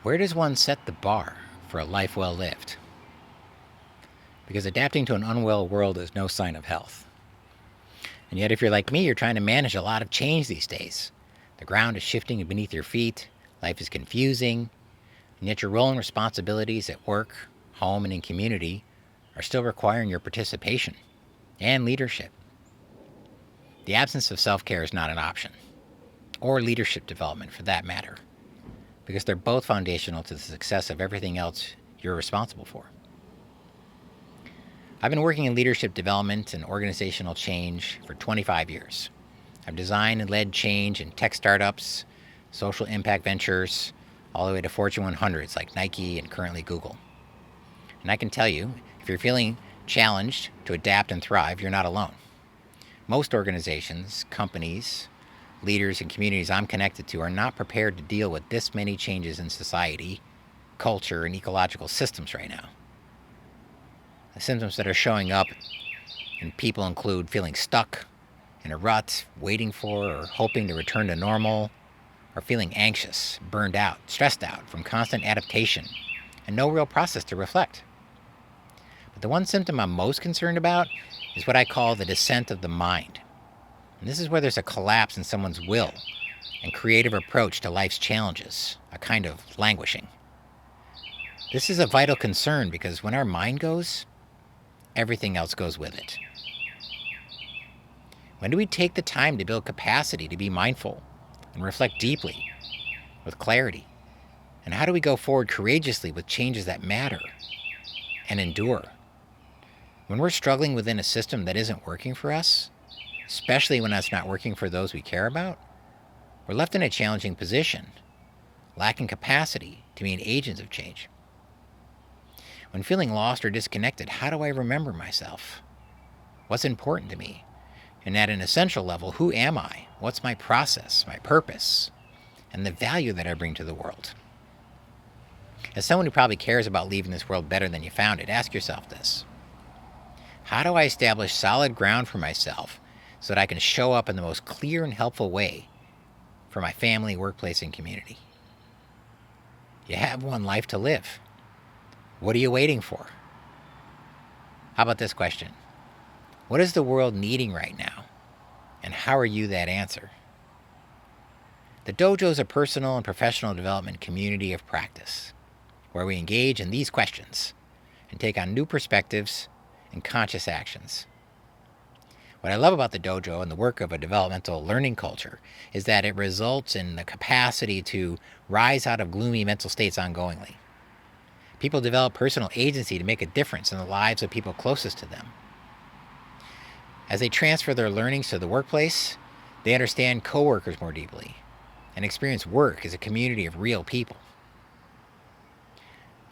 Where does one set the bar for a life well lived? Because adapting to an unwell world is no sign of health. And yet, if you're like me, you're trying to manage a lot of change these days. The ground is shifting beneath your feet, life is confusing, and yet your role and responsibilities at work, home, and in community are still requiring your participation and leadership. The absence of self care is not an option, or leadership development for that matter, because they're both foundational to the success of everything else you're responsible for. I've been working in leadership development and organizational change for 25 years. I've designed and led change in tech startups, social impact ventures, all the way to Fortune 100s like Nike and currently Google. And I can tell you, if you're feeling challenged to adapt and thrive, you're not alone. Most organizations, companies, leaders, and communities I'm connected to are not prepared to deal with this many changes in society, culture, and ecological systems right now. The symptoms that are showing up in people include feeling stuck in a rut, waiting for or hoping to return to normal, or feeling anxious, burned out, stressed out from constant adaptation, and no real process to reflect. But the one symptom I'm most concerned about is what I call the descent of the mind. And this is where there's a collapse in someone's will and creative approach to life's challenges, a kind of languishing. This is a vital concern because when our mind goes, everything else goes with it. When do we take the time to build capacity to be mindful and reflect deeply with clarity? And how do we go forward courageously with changes that matter and endure? When we're struggling within a system that isn't working for us, especially when it's not working for those we care about, we're left in a challenging position, lacking capacity to be an agent of change. When feeling lost or disconnected, how do I remember myself? What's important to me? And at an essential level, who am I? What's my process, my purpose, and the value that I bring to the world? As someone who probably cares about leaving this world better than you found it, ask yourself this. How do I establish solid ground for myself so that I can show up in the most clear and helpful way for my family, workplace, and community? You have one life to live. What are you waiting for? How about this question? What is the world needing right now? And how are you that answer? The Dojo is a personal and professional development community of practice where we engage in these questions and take on new perspectives and conscious actions. What I love about the Dojo and the work of a developmental learning culture is that it results in the capacity to rise out of gloomy mental states ongoingly. People develop personal agency to make a difference in the lives of people closest to them. As they transfer their learnings to the workplace, they understand coworkers more deeply and experience work as a community of real people.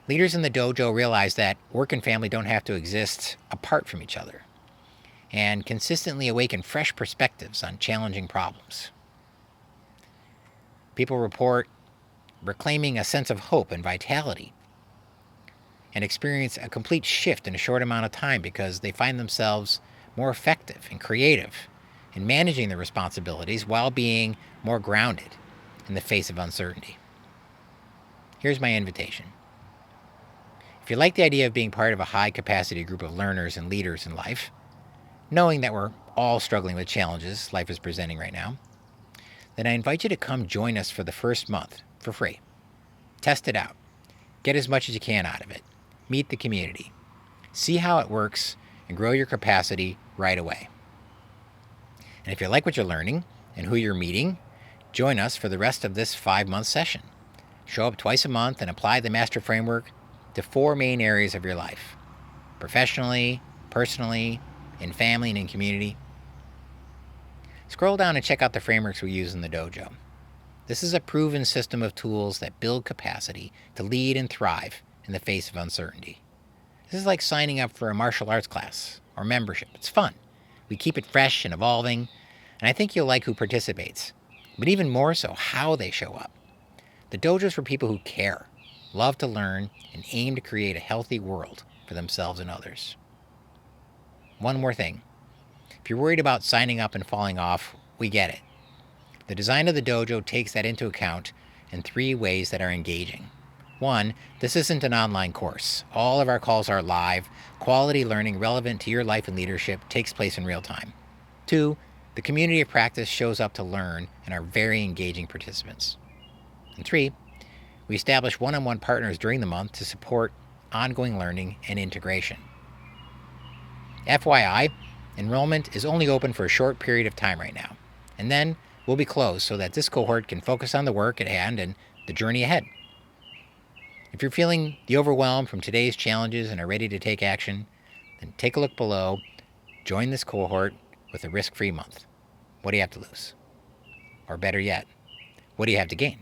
Leaders in the Dojo realize that work and family don't have to exist apart from each other and consistently awaken fresh perspectives on challenging problems. People report reclaiming a sense of hope and vitality and experience a complete shift in a short amount of time because they find themselves more effective and creative in managing their responsibilities while being more grounded in the face of uncertainty. Here's my invitation. If you like the idea of being part of a high-capacity group of learners and leaders in life, knowing that we're all struggling with challenges life is presenting right now, then I invite you to come join us for the first month for free. Test it out. Get as much as you can out of it. Meet the community. See how it works and grow your capacity right away. And if you like what you're learning and who you're meeting, join us for the rest of this 5-month session. Show up twice a month and apply the Master Framework to 4 main areas of your life: professionally, personally, in family, and in community. Scroll down and check out the frameworks we use in the Dojo. This is a proven system of tools that build capacity to lead and thrive in the face of uncertainty. This is like signing up for a martial arts class or membership. It's fun. We keep it fresh and evolving, and I think you'll like who participates, but even more so, how they show up. The Dojo is for people who care, love to learn, and aim to create a healthy world for themselves and others. One more thing. If you're worried about signing up and falling off, we get it. The design of the Dojo takes that into account in 3 ways that are engaging. One, this isn't an online course. All of our calls are live. Quality learning relevant to your life and leadership takes place in real time. Two, the community of practice shows up to learn and are very engaging participants. And three, we establish one-on-one partners during the month to support ongoing learning and integration. FYI, enrollment is only open for a short period of time right now, and then we'll be closed so that this cohort can focus on the work at hand and the journey ahead. If you're feeling the overwhelm from today's challenges and are ready to take action, then take a look below, join this cohort with a risk-free month. What do you have to lose? Or better yet, what do you have to gain?